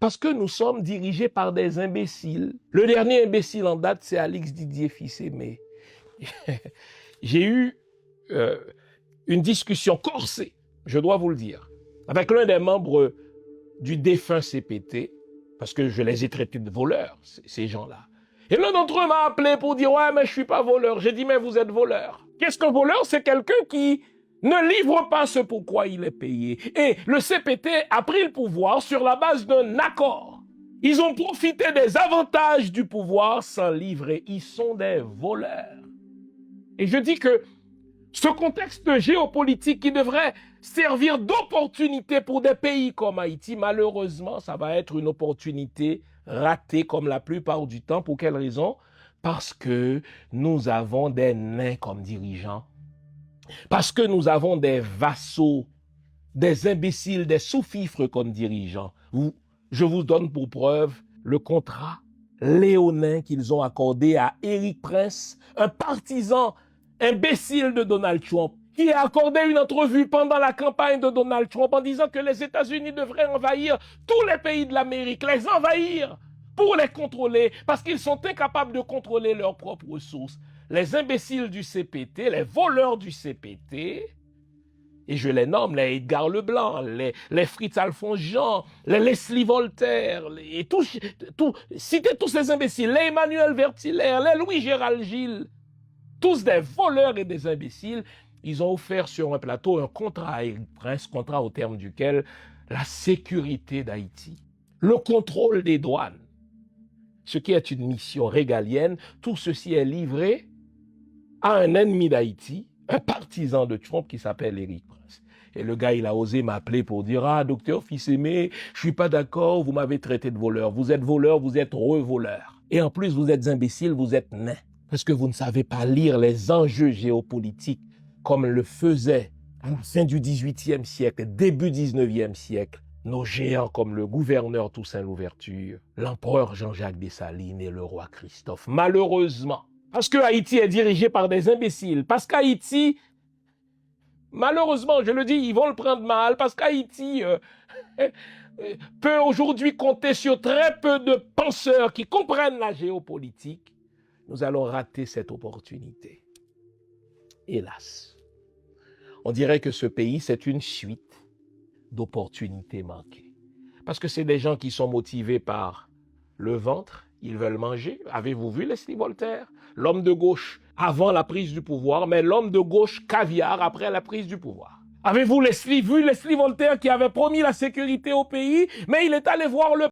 Parce que nous sommes dirigés par des imbéciles. Le dernier imbécile en date, c'est Alix Didier Fils-Aimé. J'ai eu une discussion corsée, je dois vous le dire, avec l'un des membres du défunt CPT, parce que je les ai traités de voleurs, ces gens-là. Et l'un d'entre eux m'a appelé pour dire « Ouais, mais je ne suis pas voleur. » J'ai dit « Mais vous êtes voleur. » Qu'est-ce qu'un voleur? C'est quelqu'un qui ne livre pas ce pourquoi il est payé. Et le CPT a pris le pouvoir sur la base d'un accord. Ils ont profité des avantages du pouvoir sans livrer. Ils sont des voleurs. Et je dis que ce contexte géopolitique qui devrait servir d'opportunité pour des pays comme Haïti, malheureusement, ça va être une opportunité ratée comme la plupart du temps. Pour quelle raison? Parce que nous avons des nains comme dirigeants. Parce que nous avons des vassaux, des imbéciles, des sous-fifres comme dirigeants. Je vous donne pour preuve le contrat léonin qu'ils ont accordé à Éric Prince, un partisan imbécile de Donald Trump, qui a accordé une entrevue pendant la campagne de Donald Trump en disant que les États-Unis devraient envahir tous les pays de l'Amérique, les envahir pour les contrôler, parce qu'ils sont incapables de contrôler leurs propres ressources. Les imbéciles du CPT, les voleurs du CPT, et je les nomme, les Edgar Leblanc, les Fritz Alphonse Jean, les Leslie Voltaire, citez tous ces imbéciles, les Emmanuel Vertiller, les Louis-Gérald Gilles, tous des voleurs et des imbéciles. Ils ont offert sur un plateau un contrat à Éric Prince, contrat au terme duquel la sécurité d'Haïti, le contrôle des douanes, ce qui est une mission régalienne, tout ceci est livré à un ennemi d'Haïti, un partisan de Trump qui s'appelle Éric Prince. Et le gars, il a osé m'appeler pour dire « Ah, docteur Fils-Aimé, je suis pas d'accord, vous m'avez traité de voleur. Vous êtes voleur, vous êtes revoleur. Et en plus, vous êtes imbécile, vous êtes nain. Parce que vous ne savez pas lire les enjeux géopolitiques comme le faisaient à la fin du XVIIIe siècle, début XIXe siècle, nos géants comme le gouverneur Toussaint Louverture, l'empereur Jean-Jacques Dessalines et le roi Christophe. Malheureusement, parce que Haïti est dirigé par des imbéciles, parce qu'Haïti, malheureusement, je le dis, ils vont le prendre mal, parce qu'Haïti peut aujourd'hui compter sur très peu de penseurs qui comprennent la géopolitique. Nous allons rater cette opportunité. Hélas. On dirait que ce pays, c'est une suite d'opportunités manquées. Parce que c'est des gens qui sont motivés par le ventre, ils veulent manger. Avez-vous vu Leslie Voltaire? L'homme de gauche avant la prise du pouvoir, mais l'homme de gauche caviar après la prise du pouvoir. Avez-vous vu Leslie Voltaire qui avait promis la sécurité au pays, mais il est allé voir le